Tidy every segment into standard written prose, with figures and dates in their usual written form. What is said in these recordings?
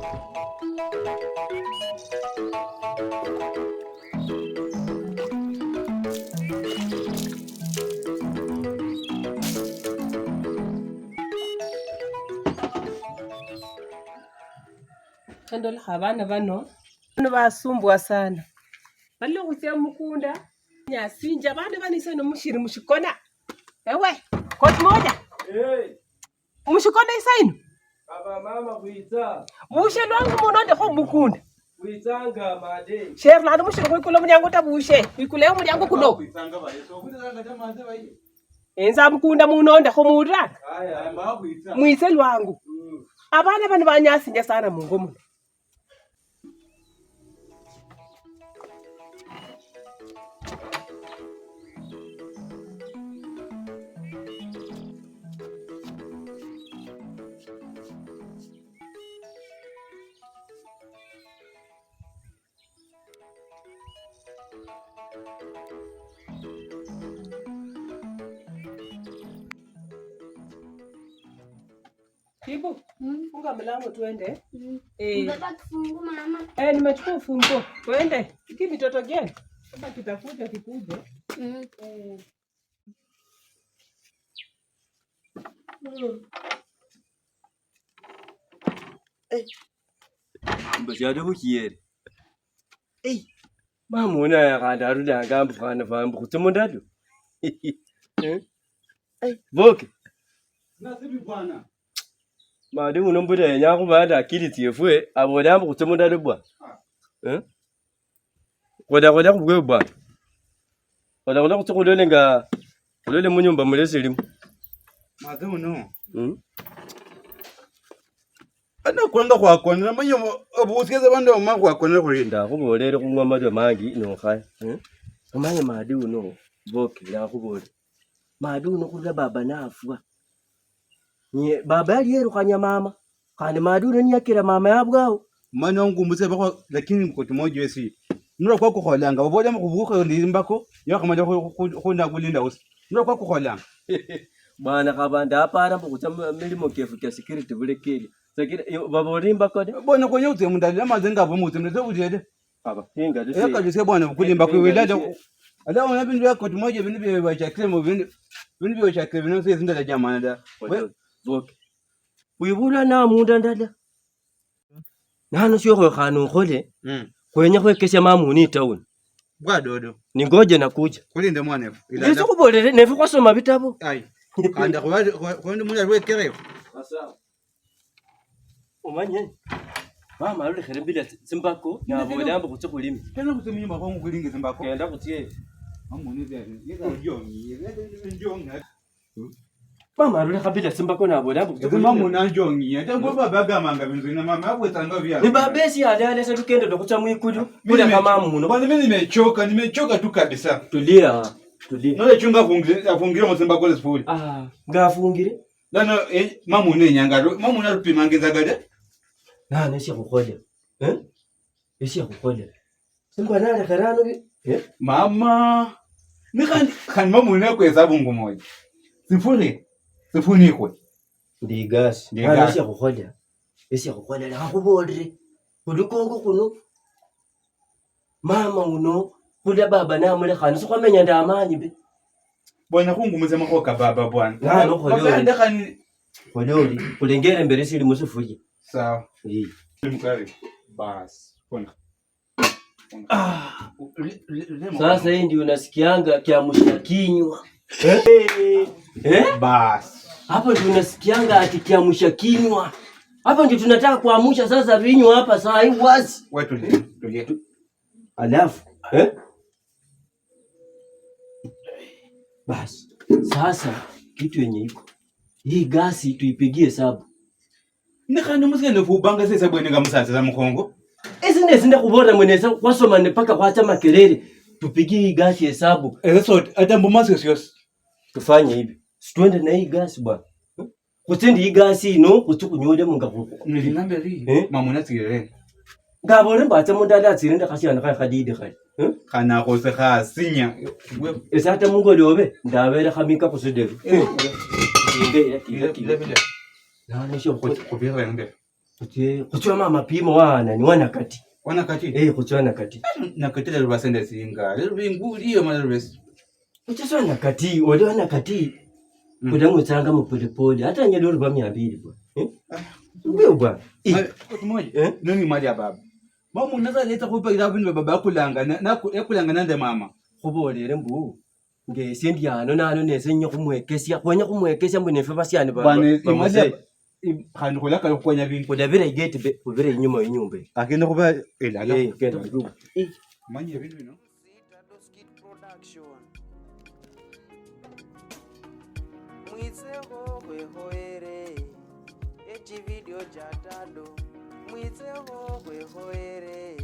Kandola abana bano basumbwa sana. Bali kutia mukunda. Nyasinja abana banise no mushiri mushikona. Ewe, koti moja. Mushikona isaino. Baba mama kuita. Bushe lwangu munonde ko mukunda. Kuitanga made. Sheri lanu mushiri kwikula mulyango tabushe. Kwikule mulyango kuno. Kuitanga bale. So kuitanga tamate baye. Enza mukunda munonde ko mura. Haya, mama kuita. Muise lwangu. Abana bano banyasinja sana mungo muno. Kibu, funga mlango tuende. Baba kifungu mama. Nimechukua ufunguo. Tuende. Iki mitoto gani? Kama kitakuja kikuje. Mbashade bukiyere. Mamuna yakanda ngamba fana vambu kutomondalo. Boke. Nasibi bwana. Madi unombuda yanyaku bada akili tiefwe abodambu kutomondalo bwa. Koda kubwe bwa. Koda kutokolole nga kolole munyumba muleselimu. Madi uno. Ana kwanga kwakona manyo obusikeza bando makwakona kulinda kubolere kunywa amadwa mangi nokhaya. Umanye madi uno boke yakubole. Madi uno kulira baba nafwa. Nye baba yalirukanya mama. Kandi madi uno nyakira mama yabwawo. Mwana ngumbuze bako lakini mkoti moja wesi. Nura kwa kukholanga baboda mukubuka ndimbako yakamada khunda kulinda usi. Nura kwa kukholanga. Bana kabanda apara mbukuta milimo kefu kya security bulekeli. Sekira baborimba kode. Bona kwenye utse mundalira mazenga bo mutse mrezo ujede. Baba hinga dese. Eka dise bwana kulimba kwewelada. Ala ona bintu yakoti moja bintu bye bachakile bintu bye bachakile bintu sezinda la jamana da. Boke. Uyibula na munda ndala. Nano sio khano khole. Kwenya kwekesha mamuni town. Bwa dodo. Ningoje nakuja. Kulinde mwana. Ndizo kubolere nefu kwasoma bitabo. Ai. Kanda kwende mwana lwekereo. Sawa. Umanye. Mama alule kherembila simbako na bodambo kutokulimi. Tena kutuminyuma kwa ngulinge simbako. Kenda kutie. Amuni zene. Yeka njongi. Njongi. Mama alule khabila simbako na bodambo kutokulimi. Mama una njongi. Ata ngoba bagamanga bintu ina mama akwetanga bya. Ni babesi adale sa tukende dokucha mwikudu. Kula kama muno. Bwana mimi nimechoka tu kabisa. Tulia. Nole chunga afungire mu simbako le sifuri. Ngafungire. Lana mama une nyangalo. Mama una rupimangiza gade. Nane siya kukhole. Siya kukhole. Simba nale kharano bi. Mama. Kan mama une kweza bungu moja. Sifuni kwe. Ndi gas. Nane siya kukhole. Siya kukhole la kubolere. Kulikongo kuno. Mama uno kula baba namule khani sikwamenya ndamanyi be. Bwana kungumuze makoka baba bwana. Nano khole. Baba ndakani. Khole. Kulengere mbere sili musifuje. Sawa. Mkari. Bas. Pona. Sasa hii ndio unasikianga kiamsha kinywa. Bas. Hapo ndio unasikianga ati kiamsha kinywa. Hapo ndio tunataka kuamsha sasa vinywa hapa saa hii wazi. Wewe tulie. Alafu, bas. Sasa kitu yenye iko. Hii gasi tuipigie hesabu. Nikani musende kubanga sasa bwene ngamusanze za mkongo. Zinda kubora mweneza kwasoma mpaka kwacha makelele. Tupigie hii gasi hesabu. So hata mbomasi siyos. Tufanye hivi. Situende na hii gasi bwana. Kutendi hii gasi ino kutukunyode mungakuko. Nilinambe ri. Mamuna tigere. Ngabore mbatse mundala atsirinde khashana kha khadide khali. Kana go se kha sinya. Esata mungo lobe ndabere khamika kusedero. Inde ya. Nane sho kubira ngbe. Kuchwa mama pimo wana ni wana kati. Wana kati. Kuchwa na kati. Na kati la rubasende singa. Lero nguli iyo mara rubes. Kuchwa na kati, wale wana kati. Kudangu changa mpole hata nyalo ruba 200 bwana. Wewe bwana. Kote moja. Nani mali ya baba. Mama unaza leta kupa ila bini baba kulanga na kulanga nande mama. Kubolere mbu. Nge sendi ano nano nese nyo kumwekesya kwanya kumwekesya mbone fe basyane bwana imali khani khulaka kwanya bintu kudabira igate be kubira inyuma y'inyumba akende kuba elala kenda kuduka manye bintu bino mwitseho hwehoere echi video jatado mwitseho hwehoere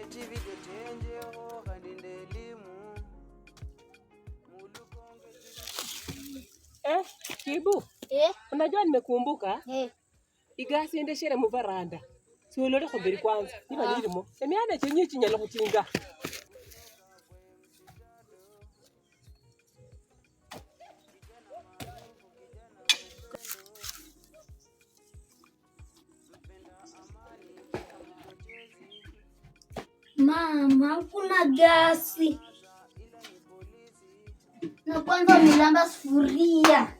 echi video chenjeho handinde elimu mulukonge Kibu. Unajua nimekumbuka? Igasi endeshere mu baranda. Si ulole khomberi kwanza. Niba nirimo. Emiana chenye chinyala kutinga. Mama, kuna gasi. Na kwanza milamba sufuria.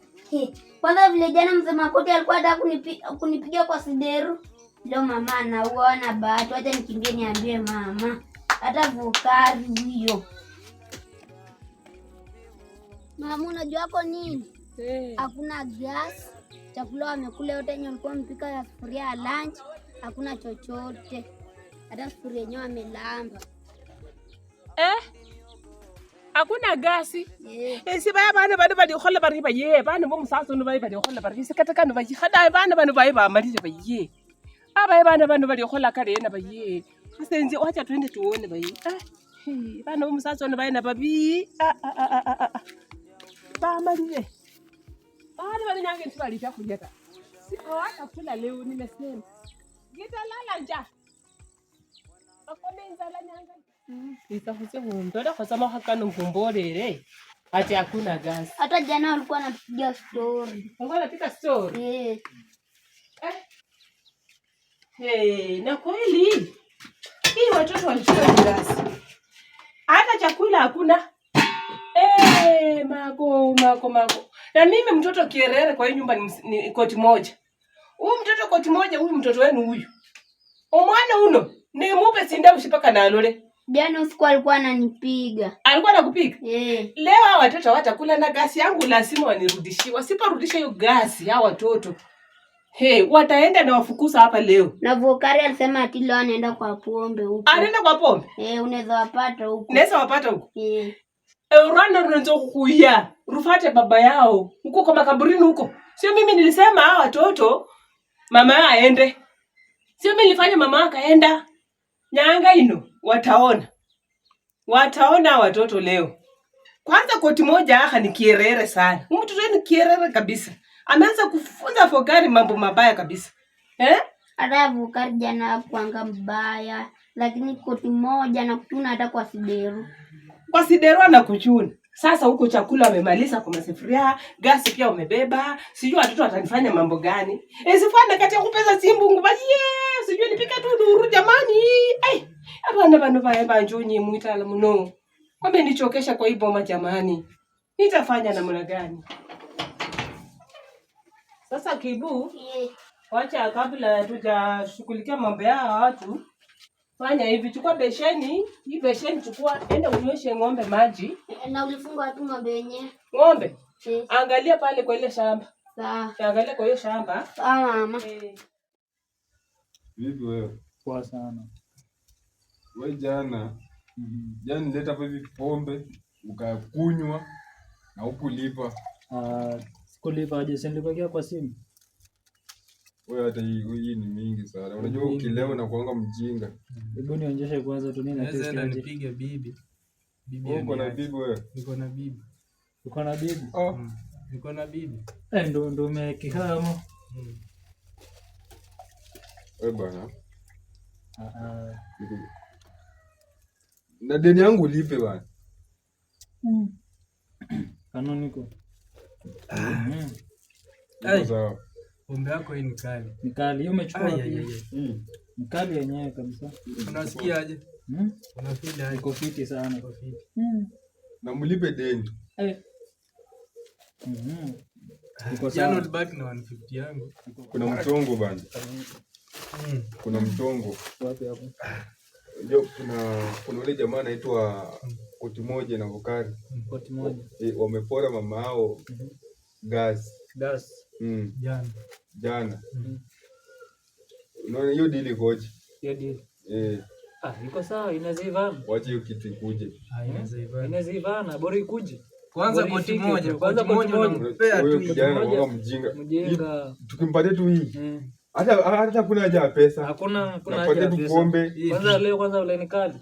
Kwanza vile jana mzee Makoti alikuwa anataka kunipigia kwa sideru. Leo mama anauona bahati, acha nikimbie niambie mama. Hata vukari hiyo. Mama, unajua hapo nini? Hakuna gas. Chakula wamekula yote yenye walikuwa mpika ya sufuria ya lunch. Hakuna chochote. Hata sufuria yenyewe amelamba. Hakuna gasi. Si baya bana badi kholla bari ba ye bana bo musaso no badi kholla bari sekata kana ba khada bana ba mali ba ye. Aba bana badi kholla kare na ba ye. Asenzi wacha twende tuone ba ye. Bana bo musaso no ba na babi. Ba mali ye. Bana nyange ntibali vya kunyeka. Si hata kula leo nimesema. Gitalala nja. Akomenza la nyanga. Isafuse mtoto kwa sababu hakana mkumbolele. Ati hakuna gas. Hata jana walikuwa wanapiga story. Walikuwa wanapiga story? Na kweli. Hii watoto walichukua gas. Hata chakula hakuna. Mago. Na mimi mtoto kierere kwa hii nyumba ni koti moja. Huyu mtoto koti moja, huyu mtoto wenu huyu. Omwana uno ni mupe sinda ushipaka na alole. Jana usiku alikuwa ananipiga. Alikuwa anakupiga? Leo hawa watoto watakula na gasi yangu lazima wanirudishie. Wasiporudisha hiyo gasi hawa watoto. Wataenda na wafukusa hapa leo. Na Vokari alisema ati leo anaenda kwa pombe huko. Anaenda kwa pombe? Unaweza wapata huko. Naweza wapata huko? Rwanda runzo kuya. Rufate baba yao. Huko kwa makaburini huko. Sio mimi nilisema hawa watoto mama yao aende. Sio mimi nilifanya mama akaenda. Nyanga ino wataona watoto leo. Kwanza koti moja haka ni kierere sana. Mtoto ni kierere kabisa. Ameanza kufunza Vokari mambo mabaya kabisa. Hata Vokari jana kuanga mbaya, lakini koti moja na kutuna hata kwa sideru. Kwa sideru anakuchuna. Sasa huko chakula wamemaliza kwa masufuria, gasi pia umebeba. Sijui watoto watanifanya mambo gani. Sifana kati ya kupesa simbungu ba sijui nipika tu duru jamani. Abana baya njoni muitala mno. Wamenichokesha kwa hii boma jamani. Nitafanya namna gani? Sasa Kibu, wacha kabla tujashughulikia mambo ya watu. Fanya hivi, chukua besheni, hii besheni chukua, enda unyweshe ng'ombe maji. Na ulifunga watu ng'ombe wenyewe. Ng'ombe? Angalia pale kwa ile shamba. Sawa. Angalia kwa hiyo shamba. Sawa mama. Vipi wewe? Poa sana. Wewe jana nileta hapo hivi pombe ukakunywa na hukulipa. Sikulipa aje, nilipokea kwa simu. Wewe hata hii ni mingi sana. Unajua ukilewa na kuanga mjinga. Hebu nionyeshe kwanza tu nini test aje. Nipige bibi. Uko na bibi wewe? Niko na bibi. Uko na bibi? Niko na bibi. Ndo umekihamo. Wewe bwana. Na deni yangu ulipe bwana. Kanuniko. Sawa. Pombe yako hii ni kali. Ni kali. Hiyo umechukua Ai, wapi? ai, ai. Ni kali yenyewe kabisa. Unasikia aje? Unafeel aje? Iko fiti sana. Iko fiti. Na mlipe deni. Iko Jana sawa. ulibaki na 150 yangu. Kuna mchongo bana. Kuna mchongo. Wapi hapo? Ndio kuna ule jamaa anaitwa Koti Moja na Vokari. Koti Moja. Wamepora mama yao gas. Jana. Unaona hiyo deal ikoje? Hiyo deal. Iko sawa, inaweza Wacha hiyo kitu ikuje. inaweza ivana, bora ikuje. Kwanza Bora Koti ifike Moja, tu. Kwanza Koti Moja unampea Huyo tu. kijana moja. anakuwa mjinga. Mjenga. Tukimpatia tu hii. Hata kuna haja ya pesa. Hakuna Napatia haja ya tu pesa. pombe. Kwanza ule ni kali.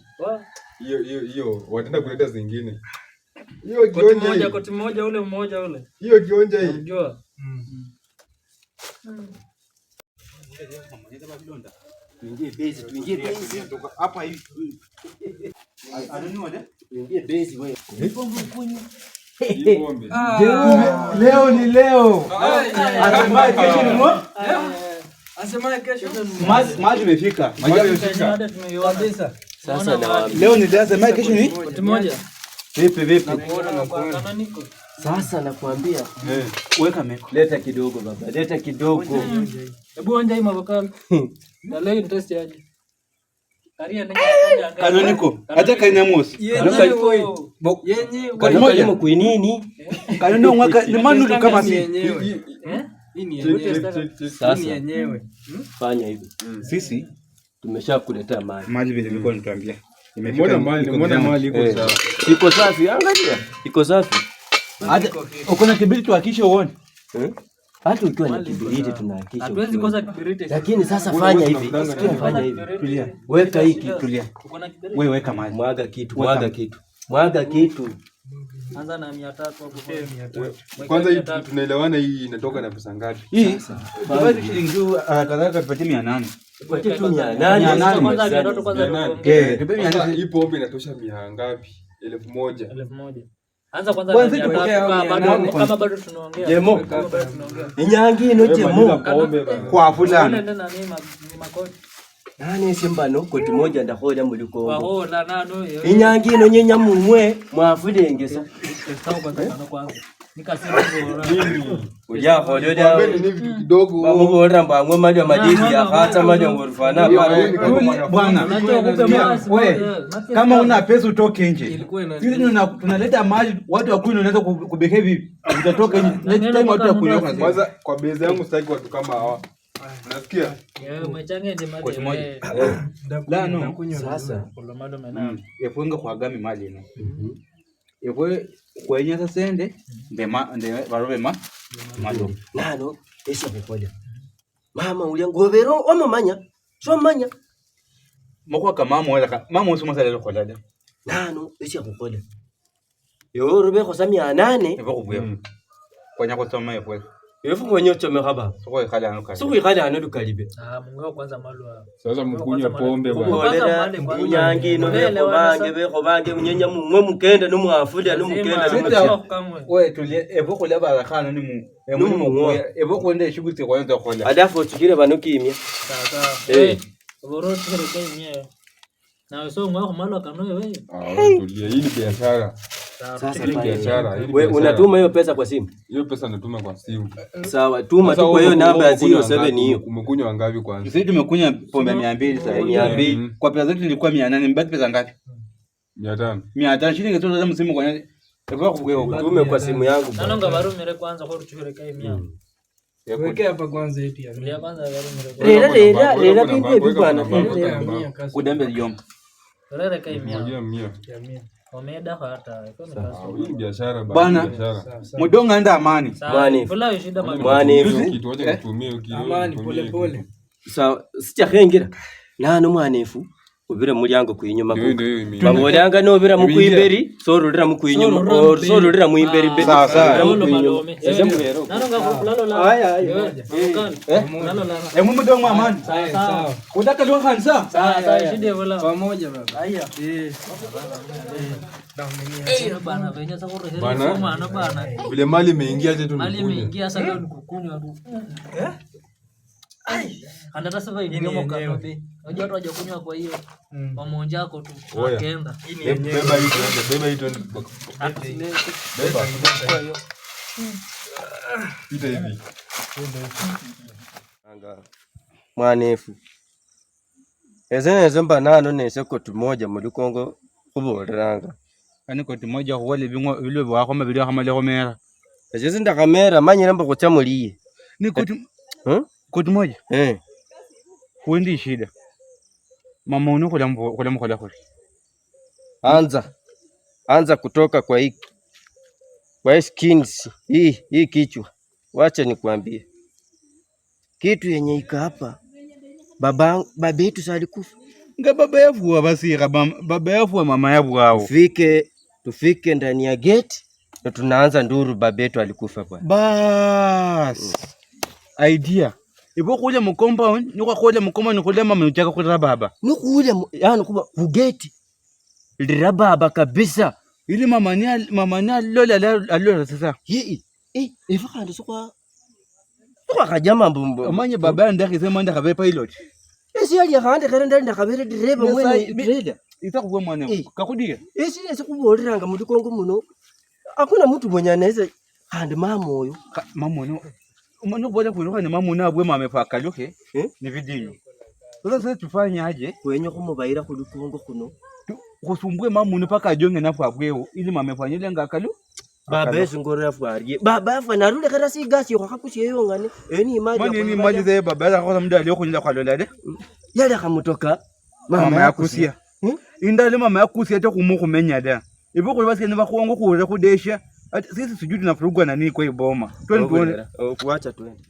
Hiyo wataenda kuleta zingine. Hiyo kionja. Koti Moja ule mmoja ule. Hiyo kionja hii. Unajua? Tuingie base. Hapa hivi. Tuingie base wewe. Hii pombe. Leo ni leo. Asemaye kesho ni mo? Asemaye kesho. Maji imefika. Kabisa. Sasa na Leo ni leo, asemaye kesho ni? Koti Moja. Vipi? Kama niko. sasa nakwambia Weka meko. leta kidogo baba, leta kidogo. Hebu onja hii mavokali. Na leo ni test yaje. Karia nini? Kanoniko. Acha kainamos. Kalimo kuinini? Kanoniko mwaka ni manulu kama si. Hii ni yenyewe. Sasa Yenyewe. fanya hivi. Sisi Tumeshakuletea maji. maji vile nilikuwa nituambia. Mbona mali iko sawa. Iko safi, angalia. Iko safi. Hata uko na kibiriti tuhakishe uone. Hata ukiwa na kibiriti tunahakisha. Hatuwezi kosa kibiriti. Lakini sasa fanya hivi. Fanya hivi. Tulia. Weka hiki. Tulia. Uko na kibiriti. Wewe weka maji. Mwaga kitu. Anza na 300 hapo. Kwanza hii tunaelewana hii inatoka na pesa ngapi? Hii bado shilingi kadhalika tupatie 800. Tupatie tu 800. Kwanza 300 kwanza. Tupe 800. Sasa hii pombe inatosha mia ngapi? 1000. 1000. Anza kwanza Kwanza na tupokea 300 kama bado tunaongea. Jemo. Inyangi ino jemo. Kwa fulani. Nenda ni makoti. Nani simbano Koti Moja ndahoda muliko. Wahola nano yo. Inyangi ino nyenya mumwe mwafudengesa. Sawa kwanza. Nikasema bora. Uja hododa. Pombe ni vitu kidogo. Bamubora mbamwe mali madini ya hata mali ngorufana pale. Bwana. Wewe kama una pesa utoke nje. Sisi tunaleta maji watu wakunywa unaweza kubehave utatoka nje. Next time watu wakunywa Kwanza kwa base yangu sitaki watu kama hawa. Unasikia? Umechangia nje maji. Koti Moja. La no. Sasa Kolomado mena. Efunga kwa gami maji ino. Ewe kwenye sasa ende nde barobe majo. nano esa kukola. Mama uliangobero wamamanya. So manya. Moko kama mama usoma sala kwa dada. Nano esa kukola. Yo robe kwa 800. Eva kubuya. Kwa nyako soma yepo. Efu kwenye chome kaba. Soko ikala anuka. Suku ikale anu kalibe. Mungu kwanza malwa. Sasa mkunywe pombe bwana. Kolera inyangi no beko bange munyenya mumwe mukenda no mwafuda no mukenda no mukenda. Wewe tulie evo kule barakana ni mu. Evo kwende shughuli kwa ndio kola. Adafu tukire banukimya. Sasa. Boro tukere kwenye. Na so ngwa malwa kanoe wewe. Tulia, hii ni biashara. Sasa Hii ni biashara. wewe unatuma hiyo pesa kwa simu? Hiyo pesa natuma kwa simu. Sawa, tuma tu kwa hiyo namba ya 07 hiyo. Umekunywa ngapi kwanza? Sisi tumekunya pombe 200 sasa. 200. Kwa pesa zetu ilikuwa 800, mbaki pesa ngapi? 500. 500 shilingi tu za msimu kwa nini? Evo kubuya. Tume kwa simu yangu. Nanonga barumire kwanza kwa tuchure kai mia. Weke hapa kwanza eti ya Ndio kwanza barumire. Rera bibi bwana. Kudembe liomba. Rera kai mia. Mia. Ya mia. Omeda hata. Hii ni biashara Bwana. biashara. Mudonga anda amani. Mwani. Fula shida Mwani. Kitu wacha kutumia ukile. amani pole pole. Sawa, sichahengira. Nano mwanefu. Ubira mulyango kuinyuma ku. Bamolanga no bira mukuimberi, sorulira mukuinyuma, sorulira muimberi be. Sawa sawa. Nanonga kulalo la. Aya. Kulalo la. Mudonga amani. Sawa. Utaka leo kanisa? Sawa shida wala. Pamoja baba. Aya. Bana venye sasa kwa Bana. bana bana. Vile mali imeingia tu Mali tunakunywa. imeingia sasa ndio kukunywa tu. Hata sasa hivi ndio mkanobe. Unajua watu hawajakunywa kwa hiyo. Pamoja yako tu. Wakaenda. Beba hii twende. Beba. Ita hivi. Anga. Mwanefu. Ezene mba nano nese koti moja muri Kongo kubolanga. Ani koti moja huwale bile bwako mabili kama leo mera. Ejezi ndakamera manyira mba kuchamuliye. Ni koti moja. Huendi shida. Mama unakula mkola kule. Anza kutoka kwa hiki. Kwa skins hii kichwa. Wacha nikwambie. Kitu yenye ika hapa. Baba yetu salikufa. Nga baba yafu basi baba yafu mama yafu hao. Tufike ndani ya gate na tunaanza nduru baba yetu alikufa bwana. Bas. Idea. Ibo kule mkompound, nuko kule mkompound kule mama unataka kula baba. Nukule yani kuba kugeti. Lira baba kabisa. Ili mama ni lola sasa. Ifa kandi sokwa kajama mbumbo. Amanye baba ndaki sema ndaka pilot. Esi ali khande kare ndakabere driver mwene trailer. Itakuwa mwana kakudia. Esi sikuboliranga muri Kongo muno. Hakuna mtu mwenye anaweza kandi mama oyo. Mama no. Umano bora kuinuka ni mama unabwe mama fa kaluke ni vidinyo. Sasa tufanye aje kwenye kumubaira kuli Kongo kuno. Kusumbue mama unapaka ajonge nafu abweo ili mama fanyile ngakalu. Baba ezingorera fwarie. Baba afa narule kara si gasi yo kakushi yeyo ngane. Eni imali. Mani imali ze baba za kwa mdali okunyira kwa lolade. Yale akamutoka mama yakusia. Indale mama yakusia te kumukumenya da. Ibo kuli basi niba kuongo kuza kudesha. Sisi sijui tunafurugwa na nini kwa hiyo boma. Twende tuone. Kuacha twende.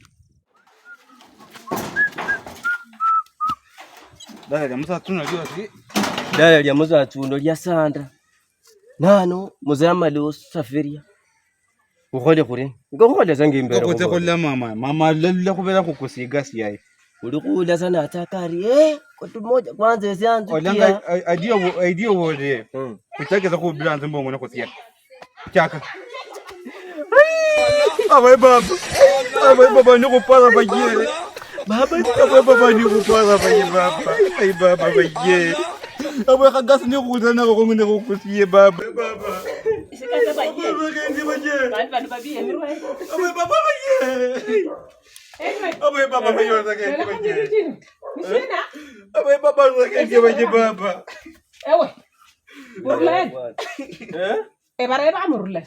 Dada musa tunajua si. Dada ya musa tundo lya sanda. Nano muzama leo safiria. Ukole kure. Ngokole zange imbere. Kokote kolla mama. Mama lalla kubera kukusiga si yayi. Ulikula sana atakari koti moja kwanza isianze. Olanga idea wode. Kutake za kubira nzimbo ngona kusia. Chaka. Abai baba niko para bajere. Baba niko para bajere baba. Ai baba bajere. Abai kagas niko kuzana ko ngene ko kusie baba. Sikata bajere. Baba babi emirwe. Abai baba bajere. Abai baba bajere bajere. Mishina. Abai baba bajere baba. Ewe. Murle. Ebare ba murle.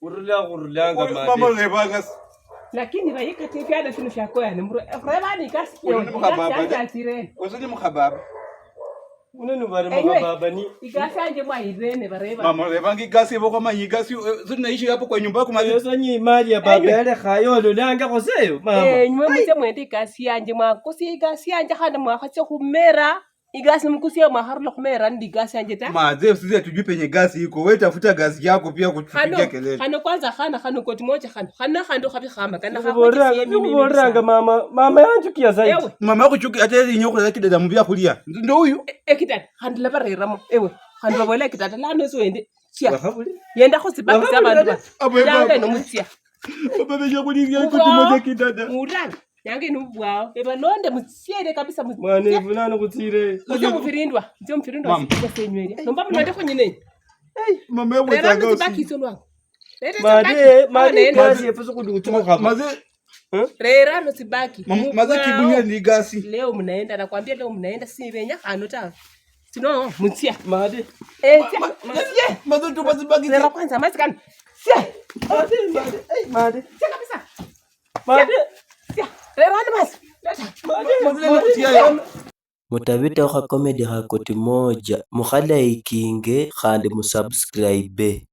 Urulanga mama lebagas. Lakini baika tifiada sinu shako yani muru freba ni kasi Uli mukhababa. asire. Usini mukhababa. Unenu bari mukhababa ni. Igasi anje mwa irene bareba. Mama lebangi gasi boko manyi gasi zinaishi hapo kwa nyumba yako mazi. Yeso nyi mali ya baba yale khayo lolanga koseyo mama. Nywe muse mwende igasi anje mwa kusi igasi anje khana mwa khatse khumera. Igasi mkusia maharlo khumera ndi igasi anje ta. Maze usije tujue penye gasi iko. Wewe tafuta gasi yako pia kutupigia kelele. Khano kwanza khano koti moja khano khabi khama kana Boranga mama yanchu kia zaidi. Mama yako chuki hata ile nyoko za kidada mbia kulia. Ndio huyu. Ekitata khandi la bareramo ewe khandi babole ekitata la no so ende sia. Yenda kho sibaki sabantu. Yanga no mutsia. Baba beja kulia koti moja kidada. Muranga. Yange nubwao eba nonde mutsiere kabisa mwane vulana kutsire ndio mfirindwa senyweria nomba mwende konyene mama yewe tanga usibaki sonwa made gasi yefuso kudutumo kama maze rera no sibaki maze kibunya ni gasi leo mnaenda nakwambia leo mnaenda si benya hano ta sino mutsia made maze tu bazibaki rera kwanza mazi kan sia made sia kabisa made Mutabita wa comedy ha koti moja mukhala ikinge khandi musubscribe.